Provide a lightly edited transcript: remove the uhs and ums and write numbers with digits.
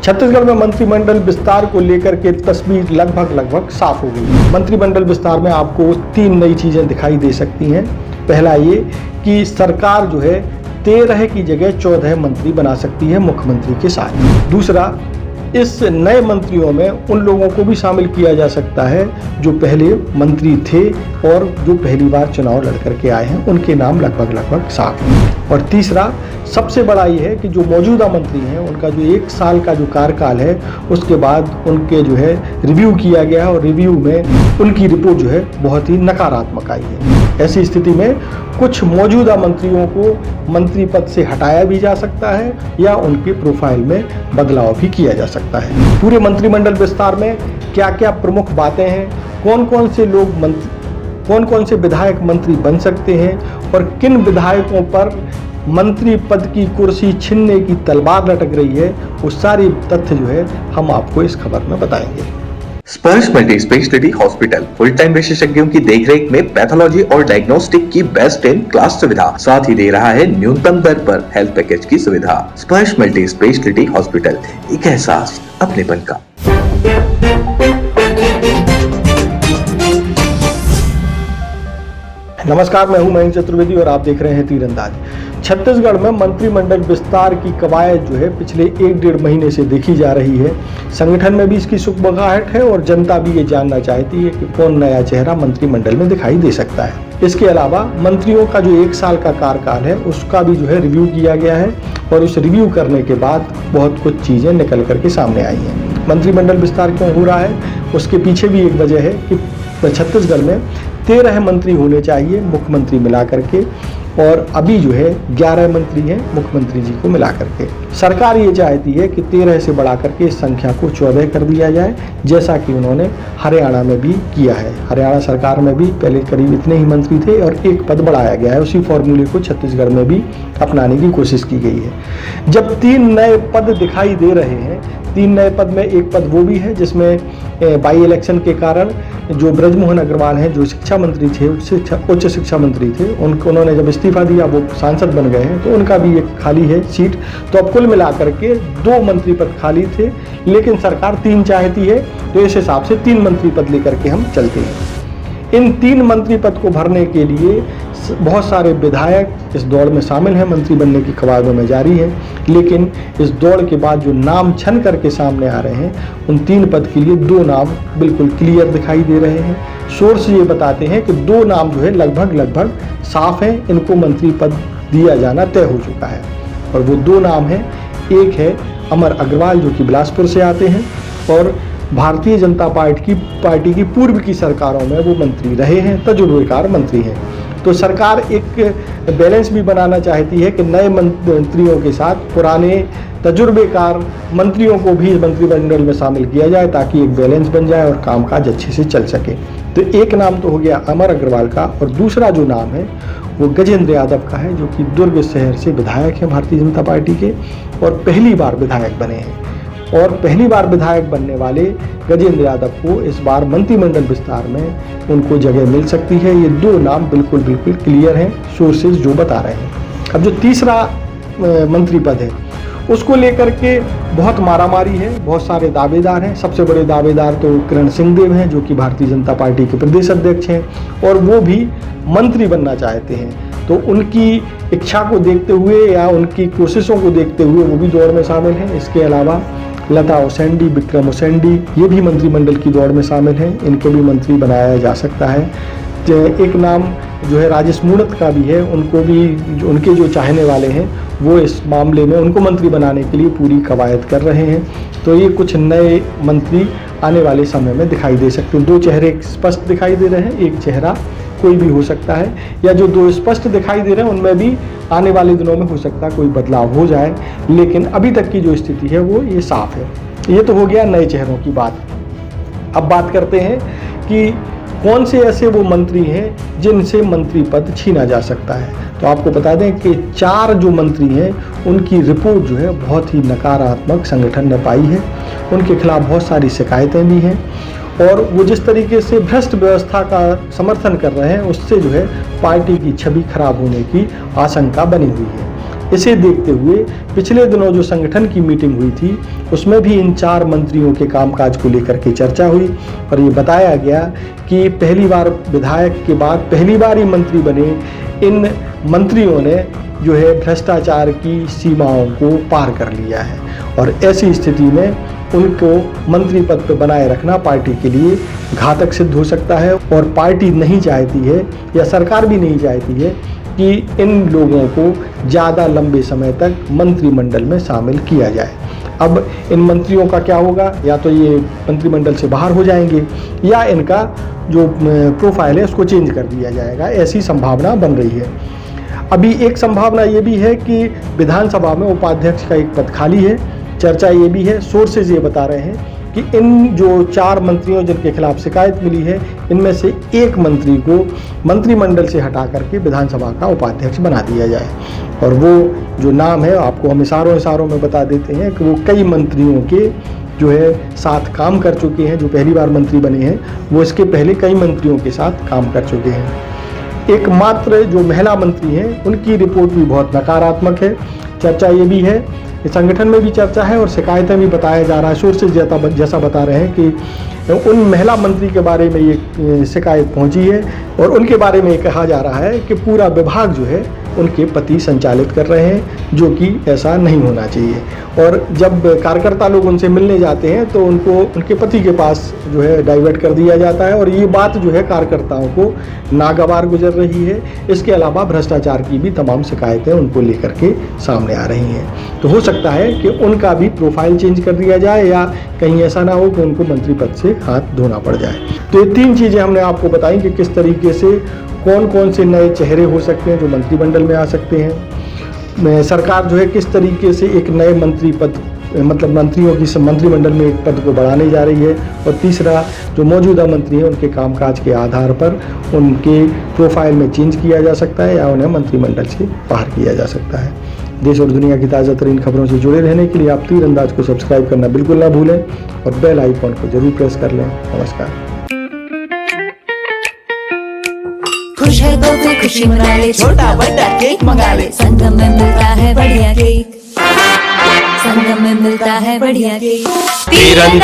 छत्तीसगढ़ में मंत्रिमंडल विस्तार को लेकर के तस्वीर लगभग साफ हो गई। मंत्रिमंडल विस्तार में आपको 3 नई चीजें दिखाई दे सकती हैं। पहला ये कि सरकार जो है 13 की जगह 14 मंत्री बना सकती है मुख्यमंत्री के साथ। दूसरा, इस नए मंत्रियों में उन लोगों को भी शामिल किया जा सकता है जो पहले मंत्री थे और जो पहली बार चुनाव लड़ करके आए हैं, उनके नाम लगभग साफ हैं। और तीसरा, सबसे बड़ा ये है कि जो मौजूदा मंत्री हैं उनका जो 1 साल का जो कार्यकाल है उसके बाद उनके जो है रिव्यू किया गया और रिव्यू में उनकी रिपोर्ट जो है बहुत ही नकारात्मक आई है। ऐसी स्थिति में कुछ मौजूदा मंत्रियों को मंत्री पद से हटाया भी जा सकता है या उनके प्रोफाइल में बदलाव भी किया जा सकता है। पूरे मंत्रिमंडल विस्तार में क्या क्या प्रमुख बातें हैं, कौन कौन से विधायक मंत्री बन सकते हैं और किन विधायकों पर मंत्री पद की कुर्सी छीनने की तलवार लटक रही है, वो सारी तथ्य जो है हम आपको इस खबर में बताएंगे। स्पर्श multi speciality hospital full time विशेषज्ञों की देखरेख में पैथोलॉजी और डायग्नोस्टिक की बेस्ट इन क्लास सुविधा, साथ ही दे रहा है न्यूनतम दर पर हेल्थ पैकेज की सुविधा। स्पर्श मल्टी स्पेशलिटी हॉस्पिटल, एक एहसास अपनेपन का। नमस्कार, मैं हूं महेंद्र चतुर्वेदी और आप देख रहे हैं तीरंदाज। छत्तीसगढ़ में मंत्रिमंडल विस्तार की कवायद जो है पिछले 1-1.5 महीने से देखी जा रही है। संगठन में भी इसकी सुगबुगाहट है और जनता भी ये जानना चाहती है कि कौन नया चेहरा मंत्रिमंडल में दिखाई दे सकता है। इसके अलावा मंत्रियों का जो 1 साल का कार्यकाल है उसका भी जो है रिव्यू किया गया है और उस रिव्यू करने के बाद बहुत कुछ चीज़ें निकल करके सामने आई हैं। मंत्रिमंडल विस्तार क्यों हो रहा है उसके पीछे भी एक वजह है कि छत्तीसगढ़ में 13 मंत्री होने चाहिए मुख्यमंत्री मिला करके, और अभी जो है 11 मंत्री हैं मुख्यमंत्री जी को मिला करके। सरकार ये चाहती है कि 13 से बढ़ा करके इस संख्या को 14 कर दिया जाए, जैसा कि उन्होंने हरियाणा में भी किया है। हरियाणा सरकार में भी पहले करीब इतने ही मंत्री थे और 1 पद बढ़ाया गया है। उसी फॉर्मूले को छत्तीसगढ़ में भी अपनाने की कोशिश की गई है। जब 3 नए पद दिखाई दे रहे हैं, 3 नए पद में 1 पद वो भी है जिसमें बाई इलेक्शन के कारण जो ब्रजमोहन अग्रवाल हैं, जो शिक्षा मंत्री थे, उच्च शिक्षा मंत्री थे, उन्होंने जब इस्तीफा दिया वो सांसद बन गए हैं, तो उनका भी एक खाली है सीट। तो अब कुल मिलाकर के 2 मंत्री पद खाली थे, लेकिन सरकार 3 चाहती है, तो इस हिसाब से 3 मंत्री पद लेकर के हम चलते हैं। इन 3 मंत्री पद को भरने के लिए बहुत सारे विधायक इस दौड़ में शामिल हैं, मंत्री बनने की कवायदों में जारी है। लेकिन इस दौड़ के बाद जो नाम छन करके सामने आ रहे हैं, उन 3 पद के लिए 2 नाम बिल्कुल क्लियर दिखाई दे रहे हैं। सोर्स ये बताते हैं कि 2 नाम जो है लगभग साफ हैं, इनको मंत्री पद दिया जाना तय हो चुका है। और वो 2 नाम हैं, एक है अमर अग्रवाल जो कि बिलासपुर से आते हैं और भारतीय जनता पार्टी की पूर्व की सरकारों में वो मंत्री रहे हैं, तजुर्बेकार मंत्री हैं। तो सरकार एक बैलेंस भी बनाना चाहती है कि नए मंत्रियों के साथ पुराने तजुर्बेकार मंत्रियों को भी मंत्रिमंडल में शामिल किया जाए, ताकि एक बैलेंस बन जाए और कामकाज अच्छे से चल सके। तो एक नाम तो हो गया अमर अग्रवाल का, और दूसरा जो नाम है वो गजेंद्र यादव का है, जो कि दुर्ग शहर से विधायक हैं भारतीय जनता पार्टी के और पहली बार विधायक बने हैं। और पहली बार विधायक बनने वाले गजेंद्र यादव को इस बार मंत्रिमंडल विस्तार में उनको जगह मिल सकती है। ये 2 नाम बिल्कुल क्लियर हैं, सोर्सेज जो बता रहे हैं। अब जो तीसरा मंत्री पद है उसको लेकर के बहुत मारामारी है, बहुत सारे दावेदार हैं। सबसे बड़े दावेदार तो किरण सिंहदेव हैं, जो कि भारतीय जनता पार्टी के प्रदेश अध्यक्ष हैं और वो भी मंत्री बनना चाहते हैं। तो उनकी इच्छा को देखते हुए या उनकी कोशिशों को देखते हुए वो भी दौड़ में शामिल हैं। इसके अलावा लता उसेंडी, विक्रम उसेंडी, ये भी मंत्रिमंडल की दौड़ में शामिल हैं, इनको भी मंत्री बनाया जा सकता है। एक नाम जो है राजेश मूणत का भी है, उनको भी उनके जो चाहने वाले हैं वो इस मामले में उनको मंत्री बनाने के लिए पूरी कवायद कर रहे हैं। तो ये कुछ नए मंत्री आने वाले समय में दिखाई दे सकते हैं। 2 चेहरे स्पष्ट दिखाई दे रहे हैं, एक चेहरा कोई भी हो सकता है, या जो 2 स्पष्ट दिखाई दे रहे हैं उनमें भी आने वाले दिनों में हो सकता है कोई बदलाव हो जाए, लेकिन अभी तक की जो स्थिति है वो ये साफ है। ये तो हो गया नए चेहरों की बात। अब बात करते हैं कि कौन से ऐसे वो मंत्री हैं जिनसे मंत्री पद छीना जा सकता है। तो आपको बता दें कि 4 जो मंत्री हैं उनकी रिपोर्ट जो है बहुत ही नकारात्मक संगठन ने पाई है। उनके खिलाफ बहुत सारी शिकायतें भी हैं और वो जिस तरीके से भ्रष्ट व्यवस्था का समर्थन कर रहे हैं उससे जो है पार्टी की छवि खराब होने की आशंका बनी हुई है। इसे देखते हुए पिछले दिनों जो संगठन की मीटिंग हुई थी उसमें भी इन 4 मंत्रियों के कामकाज को लेकर के चर्चा हुई और ये बताया गया कि पहली बार विधायक के बाद पहली बार ही मंत्री बने इन मंत्रियों ने जो है भ्रष्टाचार की सीमाओं को पार कर लिया है और ऐसी स्थिति में उनको मंत्री पद पर बनाए रखना पार्टी के लिए घातक सिद्ध हो सकता है और पार्टी नहीं चाहती है या सरकार भी नहीं चाहती है कि इन लोगों को ज़्यादा लंबे समय तक मंत्रिमंडल में शामिल किया जाए। अब इन मंत्रियों का क्या होगा, या तो ये मंत्रिमंडल से बाहर हो जाएंगे या इनका जो प्रोफाइल है उसको चेंज कर दिया जाएगा, ऐसी संभावना बन रही है। अभी एक संभावना ये भी है कि विधानसभा में उपाध्यक्ष का एक पद खाली है। चर्चा ये भी है, सोर्सेज ये बता रहे हैं कि इन जो 4 मंत्रियों जिनके खिलाफ शिकायत मिली है इनमें से एक मंत्री को मंत्रिमंडल से हटा करके विधानसभा का उपाध्यक्ष बना दिया जाए और वो जो नाम है आपको हम इशारों में बता देते हैं कि वो कई मंत्रियों के जो है साथ काम कर चुके हैं। जो पहली बार मंत्री बने हैं वो इसके पहले कई मंत्रियों के साथ काम कर चुके हैं। एकमात्र जो महिला मंत्री हैं उनकी रिपोर्ट भी बहुत नकारात्मक है। चर्चा ये भी है, संगठन में भी चर्चा है और शिकायतें भी बताया जा रहा है, सोर्सेज जैसा बता रहे हैं कि उन महिला मंत्री के बारे में ये शिकायत पहुंची है और उनके बारे में कहा जा रहा है कि पूरा विभाग जो है उनके पति संचालित कर रहे हैं, जो कि ऐसा नहीं होना चाहिए। और जब कार्यकर्ता लोग उनसे मिलने जाते हैं तो उनको उनके पति के पास जो है डाइवर्ट कर दिया जाता है और ये बात जो है कार्यकर्ताओं को नागवार गुजर रही है। इसके अलावा भ्रष्टाचार की भी तमाम शिकायतें उनको लेकर के सामने आ रही हैं। तो हो सकता है कि उनका भी प्रोफाइल चेंज कर दिया जाए या कहीं ऐसा ना हो कि उनको मंत्री पद से हाथ धोना पड़ जाए। तो ये 3 चीज़ें हमने आपको बताई कि किस तरीके से कौन कौन से नए चेहरे हो सकते हैं जो मंत्रिमंडल में आ सकते हैं। सरकार जो है किस तरीके से एक नए मंत्री पद मतलब मंत्रियों की मंत्रिमंडल में एक पद को बढ़ाने जा रही है और तीसरा जो मौजूदा मंत्री हैं उनके कामकाज के आधार पर उनके प्रोफाइल में चेंज किया जा सकता है या उन्हें मंत्रिमंडल से बाहर किया जा सकता है। देश और दुनिया की ताज़ा तरीन खबरों से जुड़े रहने के लिए आप तीरंदाज को सब्सक्राइब करना बिल्कुल ना भूलें और बेल आइकॉन को जरूर प्रेस कर लें। नमस्कार। खुश है तो कोई खुशी मना ले, छोटा बड़ा केक मंगा ले, संगम में मिलता है बढ़िया केक, संगम में मिलता है बढ़िया केक। तीरंदाज।